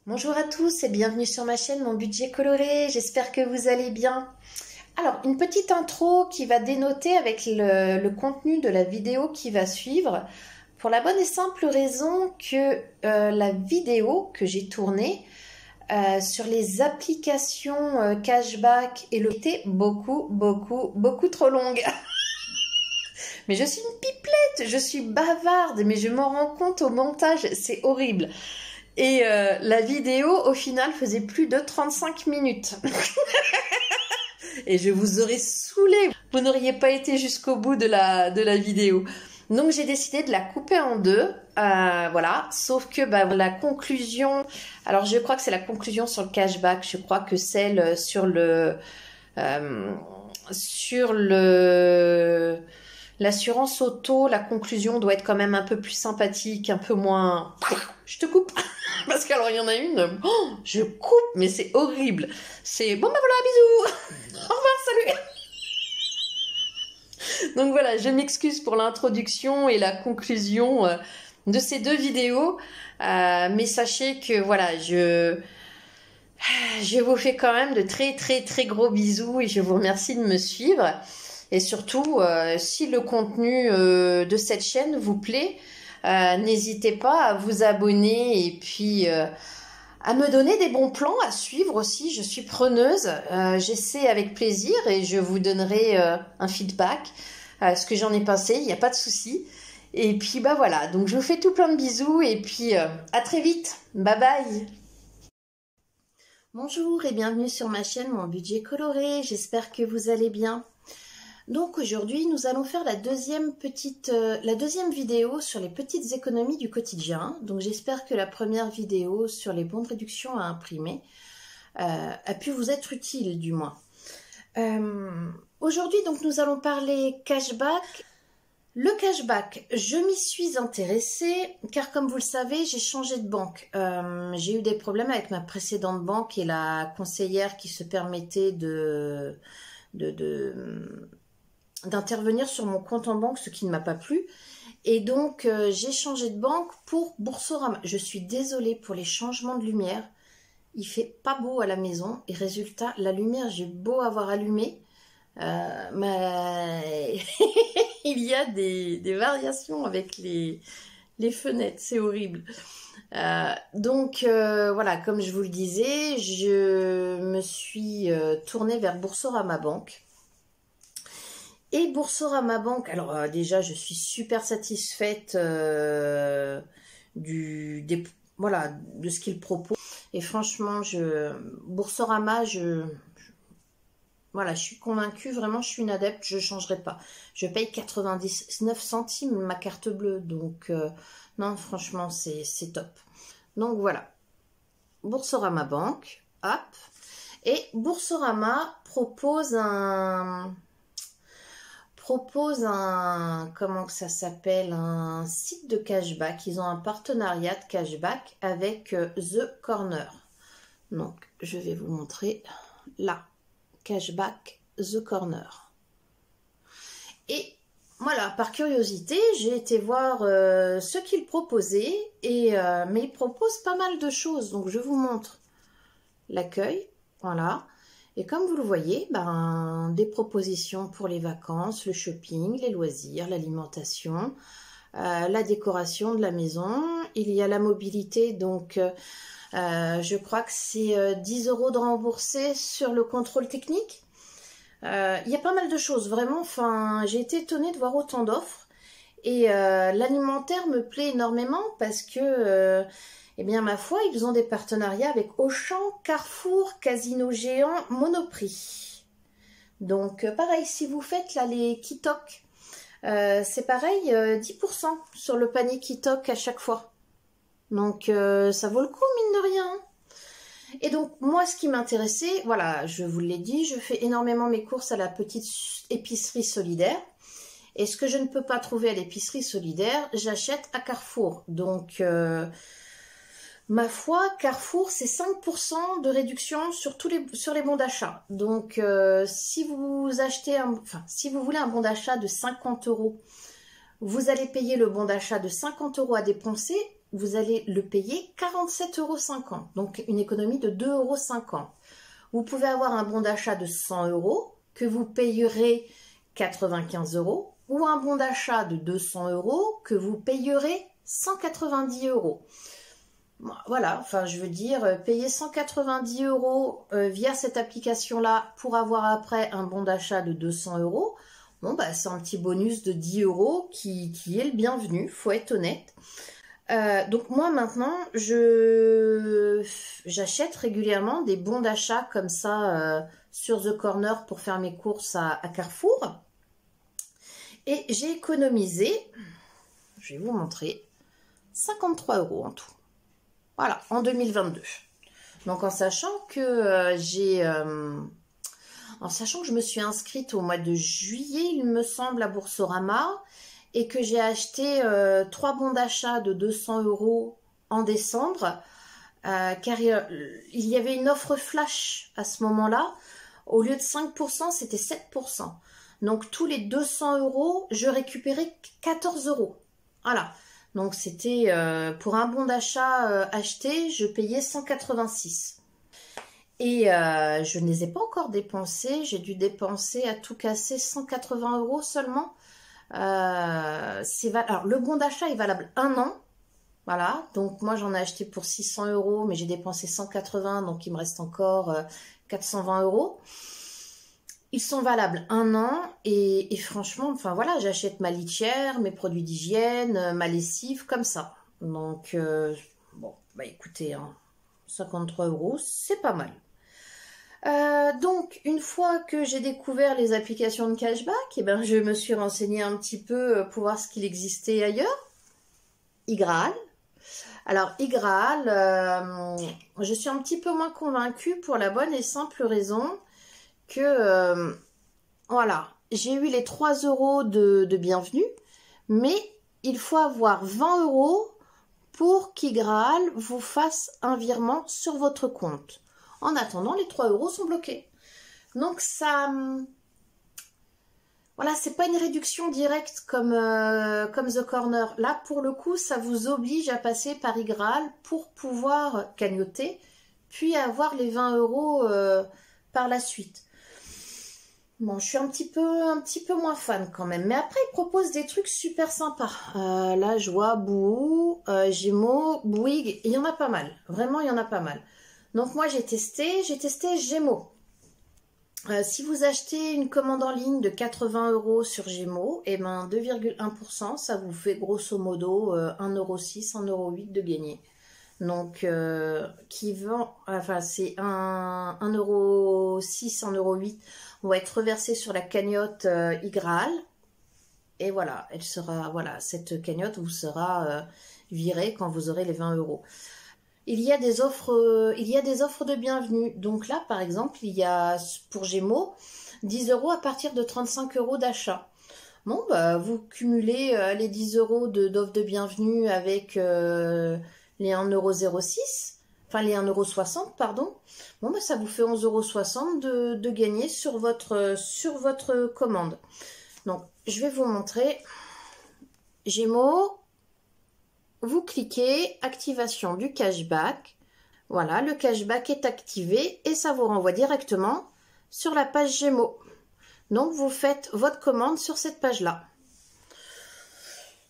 Bonjour à tous et bienvenue sur ma chaîne Mon Budget Coloré, j'espère que vous allez bien. Alors, une petite intro qui va dénoter avec le contenu de la vidéo qui va suivre, pour la bonne et simple raison que la vidéo que j'ai tournée sur les applications cashback et était beaucoup trop longue. Mais je suis une pipelette, je suis bavarde, mais je m'en rends compte au montage, c'est horrible. Et la vidéo, au final, faisait plus de 35 minutes. Et je vous aurais saoulé. Vous n'auriez pas été jusqu'au bout de la vidéo. Donc, j'ai décidé de la couper en deux. Voilà. Sauf que la conclusion... Alors, je crois que c'est la conclusion sur le cashback. Je crois que celle sur le... L'assurance auto, la conclusion doit être quand même un peu plus sympathique, un peu moins... Je te coupe. Parce qu'alors il y en a une, je coupe, mais c'est horrible. C'est bon, voilà, bisous. Au revoir, salut. Donc voilà, je m'excuse pour l'introduction et la conclusion de ces deux vidéos. Mais sachez que voilà, je vous fais quand même de très gros bisous et je vous remercie de me suivre. Et surtout, si le contenu de cette chaîne vous plaît, n'hésitez pas à vous abonner et puis à me donner des bons plans à suivre aussi. Je suis preneuse, j'essaie avec plaisir et je vous donnerai un feedback, ce que j'en ai pensé, il n'y a pas de souci. Et puis voilà, donc je vous fais tout plein de bisous et puis à très vite, bye bye. Bonjour et bienvenue sur ma chaîne Mon Budget Coloré, j'espère que vous allez bien. Donc aujourd'hui, nous allons faire la deuxième vidéo sur les petites économies du quotidien. Donc j'espère que la première vidéo sur les bons de réduction à imprimer a pu vous être utile du moins. Aujourd'hui, donc nous allons parler cashback. Le cashback, je m'y suis intéressée car comme vous le savez, j'ai changé de banque. J'ai eu des problèmes avec ma précédente banque et la conseillère qui se permettait d'intervenir sur mon compte en banque, ce qui ne m'a pas plu. Et donc, j'ai changé de banque pour Boursorama. Je suis désolée pour les changements de lumière. Il fait pas beau à la maison. Et résultat, la lumière, j'ai beau avoir allumé. Mais il y a des variations avec les fenêtres. C'est horrible. Donc, voilà, comme je vous le disais, je me suis tournée vers Boursorama Banque. Et Boursorama Banque, alors déjà je suis super satisfaite voilà, de ce qu'il propose. Et franchement, Boursorama, voilà, je suis convaincue, vraiment je suis une adepte, je ne changerai pas. Je paye 99 centimes ma carte bleue, donc non, franchement c'est top. Donc voilà, Boursorama Banque, hop. Et Boursorama propose comment que ça s'appelle, un site de cashback. Ils ont un partenariat de cashback avec The Corner. Donc, je vais vous montrer là, cashback The Corner. Et voilà, par curiosité, j'ai été voir ce qu'ils proposaient, mais ils proposent pas mal de choses. Donc, je vous montre l'accueil, voilà. Et comme vous le voyez, des propositions pour les vacances, le shopping, les loisirs, l'alimentation, la décoration de la maison. Il y a la mobilité, donc je crois que c'est 10 € de remboursé sur le contrôle technique. Il y a pas mal de choses, vraiment. Enfin, j'ai été étonnée de voir autant d'offres. Et l'alimentaire me plaît énormément parce que... eh bien, ma foi, ils ont des partenariats avec Auchan, Carrefour, Casino Géant, Monoprix. Donc, pareil, si vous faites là les Kitok, c'est pareil, 10% sur le panier Kitok à chaque fois. Donc, ça vaut le coup, mine de rien. Et donc, moi, ce qui m'intéressait, voilà, je vous l'ai dit, je fais énormément mes courses à la petite épicerie solidaire. Et ce que je ne peux pas trouver à l'épicerie solidaire, j'achète à Carrefour. Donc... ma foi, Carrefour, c'est 5% de réduction sur les bons d'achat. Donc, si vous si vous voulez un bon d'achat de 50 €, vous allez payer le bon d'achat de 50 € à dépenser vous allez le payer 47,50 €, donc une économie de 2,50 €. Vous pouvez avoir un bon d'achat de 100 € que vous payerez 95 € ou un bon d'achat de 200 € que vous payerez 190 €. Voilà, enfin je veux dire, payer 190 € via cette application-là pour avoir après un bon d'achat de 200 €, bon bah c'est un petit bonus de 10 € qui est le bienvenu, faut être honnête. Donc moi maintenant, j'achète régulièrement des bons d'achat comme ça sur The Corner pour faire mes courses à Carrefour. Et j'ai économisé, je vais vous montrer, 53 € en tout. Voilà, en 2022. Donc en sachant que en sachant que je me suis inscrite au mois de juillet, il me semble, à Boursorama, et que j'ai acheté 3 bons d'achat de 200 € en décembre, car il y avait une offre flash à ce moment-là. Au lieu de 5%, c'était 7%. Donc tous les 200 €, je récupérais 14 €. Voilà. Donc c'était pour un bon d'achat acheté, je payais 186. Et je ne les ai pas encore dépensés. J'ai dû dépenser à tout casser 180 € seulement. Alors le bon d'achat est valable 1 an. Voilà. Donc moi j'en ai acheté pour 600 €, mais j'ai dépensé 180, donc il me reste encore 420 €. Ils sont valables 1 an et franchement, enfin voilà, j'achète ma litière, mes produits d'hygiène, ma lessive, comme ça. Donc, bon, bah écoutez, hein, 53 €, c'est pas mal. Donc, une fois que j'ai découvert les applications de cashback, eh ben, je me suis renseignée un petit peu pour voir ce qu'il existait ailleurs. iGraal. Alors, iGraal, je suis un petit peu moins convaincue pour la bonne et simple raison que, voilà, j'ai eu les 3 € de bienvenue, mais il faut avoir 20 € pour qu'iGraal vous fasse un virement sur votre compte. En attendant, les 3 € sont bloqués. Donc ça, voilà, c'est pas une réduction directe comme The Corner. Là, pour le coup, ça vous oblige à passer par iGraal pour pouvoir cagnotter, puis avoir les 20 € par la suite. Bon, je suis un petit peu moins fan quand même. Mais après, ils proposent des trucs super sympas. Là, je vois Boo, Gémeaux, Bouygues. Il y en a pas mal. Vraiment, il y en a pas mal. Donc moi, j'ai testé Gémeaux. Si vous achetez une commande en ligne de 80 € sur Gémeaux, et ben 2,1%, ça vous fait grosso modo 1,6 €, 1,8 € de gagné. Donc, qui vend, enfin, c'est 1,6 €, 1,8 € va être reversé sur la cagnotte iGraal. Et voilà, elle sera, voilà, cette cagnotte vous sera virée quand vous aurez les 20 €. Il y a des offres de bienvenue. Donc là, par exemple, il y a pour Gémeaux 10 € à partir de 35 € d'achat. Bon, bah, vous cumulez les 10 € d'offre de bienvenue avec les 1,06 €, enfin les 1,60 €, pardon. Bon, bah, ça vous fait 11,60 € de gagner sur votre commande. Donc, je vais vous montrer. Gémeaux, vous cliquez activation du cashback. Voilà, le cashback est activé et ça vous renvoie directement sur la page Gémeaux. Donc, vous faites votre commande sur cette page-là.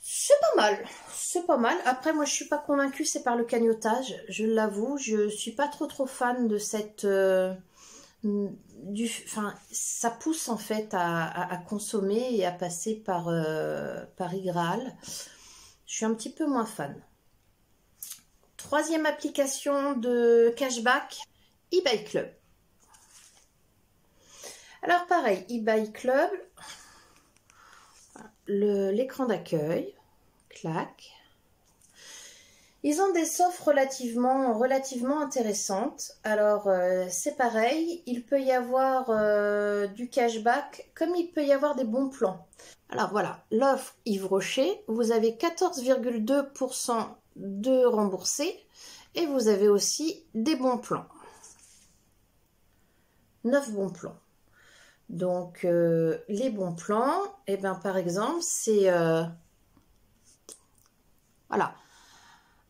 C'est pas mal. C'est pas mal. Après, moi, je suis pas convaincue, c'est par le cagnotage. Je l'avoue, je suis pas trop fan de cette... enfin, ça pousse en fait à consommer et à passer par iGraal. Je suis un petit peu moins fan. Troisième application de cashback, eBay Club. Alors pareil, eBay Club, l'écran d'accueil, clac. Ils ont des offres relativement intéressantes. Alors c'est pareil, il peut y avoir du cashback comme il peut y avoir des bons plans. Alors voilà, l'offre Yves Rocher, vous avez 14,2% de remboursés et vous avez aussi des bons plans. 9 bons plans. Donc les bons plans, par exemple, c'est voilà.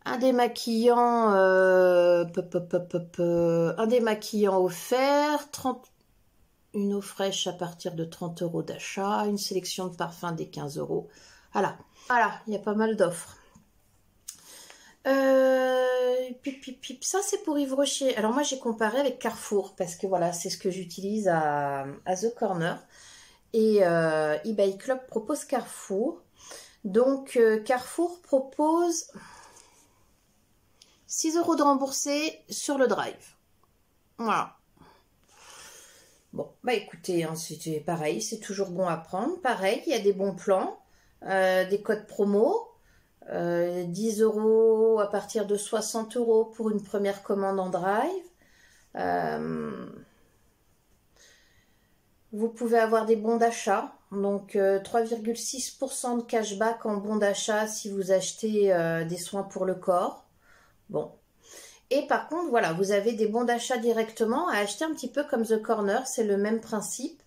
Un démaquillant, un démaquillant offert, 30, une eau fraîche à partir de 30 € d'achat, une sélection de parfums des 15 €. Voilà, voilà, il y a pas mal d'offres. Ça c'est pour Yves Rocher. Alors moi j'ai comparé avec Carrefour parce que voilà, c'est ce que j'utilise à The Corner. Et eBay Club propose Carrefour. Donc Carrefour propose 6 € de remboursé sur le drive. Voilà. Bon, bah écoutez, hein, c'était pareil, c'est toujours bon à prendre. Pareil, il y a des bons plans, des codes promo, 10 € à partir de 60 € pour une première commande en drive. Vous pouvez avoir des bons d'achat, donc 3,6% de cashback en bons d'achat si vous achetez des soins pour le corps. Bon. Et par contre, voilà, vous avez des bons d'achat directement à acheter un petit peu comme The Corner, c'est le même principe.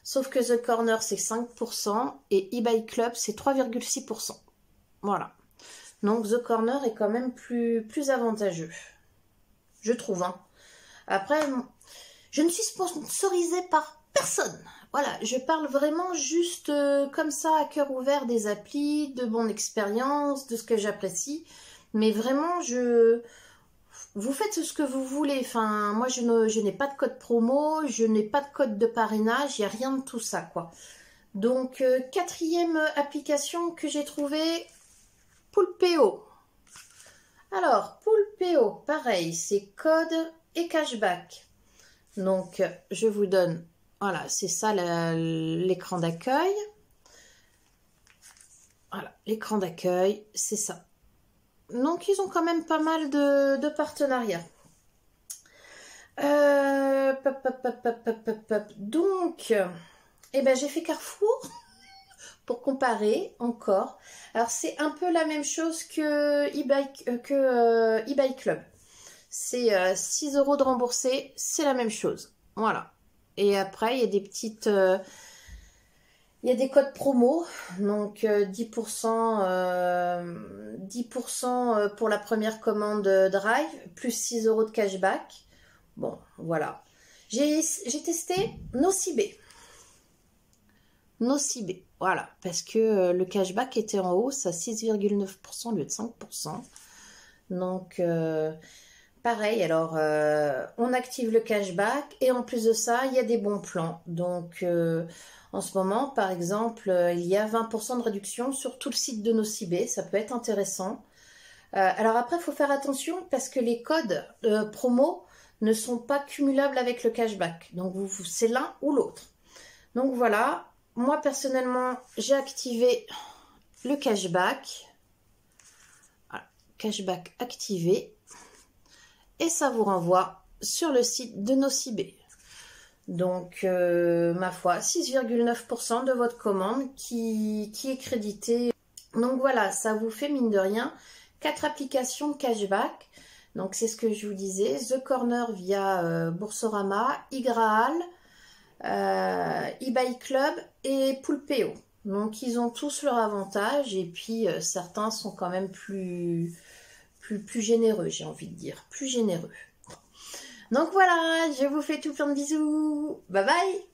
Sauf que The Corner, c'est 5% et eBay Club, c'est 3,6%. Voilà. Donc The Corner est quand même plus avantageux. Je trouve. Hein. Après, je ne suis sponsorisée par personne. Voilà, je parle vraiment juste comme ça, à cœur ouvert, des applis, de mon expérience, de ce que j'apprécie. Mais vraiment, vous faites ce que vous voulez. Enfin, moi, je n'ai pas de code promo, je n'ai pas de code de parrainage, il n'y a rien de tout ça, quoi. Donc, quatrième application que j'ai trouvée, Poulpeo. Alors, Poulpeo, pareil, c'est code et cashback. Donc, je vous donne, voilà, c'est ça l'écran d'accueil. Voilà, l'écran d'accueil, c'est ça. Donc, ils ont quand même pas mal de partenariats. Donc, eh ben, j'ai fait Carrefour pour comparer encore. Alors, c'est un peu la même chose que eBay Club. C'est 6 € de remboursé, c'est la même chose. Voilà. Et après, il y a des petites... il y a des codes promo, donc 10% pour la première commande Drive, plus 6 € de cashback. Bon, voilà. J'ai testé Nocibé. Nocibé, voilà, parce que le cashback était en hausse à 6,9% au lieu de 5%. Donc, pareil, alors, on active le cashback et en plus de ça, il y a des bons plans. Donc... en ce moment, par exemple, il y a 20% de réduction sur tout le site de Nocibé. Ça peut être intéressant. Alors après, il faut faire attention parce que les codes promo ne sont pas cumulables avec le cashback. Donc, c'est l'un ou l'autre. Donc, voilà. Moi, personnellement, j'ai activé le cashback. Voilà. Cashback activé. Et ça vous renvoie sur le site de Nocibé. Donc, ma foi, 6,9% de votre commande qui est créditée. Donc voilà, ça vous fait mine de rien 4 applications de cashback. Donc c'est ce que je vous disais, The Corner via Boursorama, iGraal, eBay Club et Poulpeo. Donc ils ont tous leur avantage et puis certains sont quand même plus généreux, j'ai envie de dire, plus généreux. Donc voilà, je vous fais tout plein de bisous. Bye bye!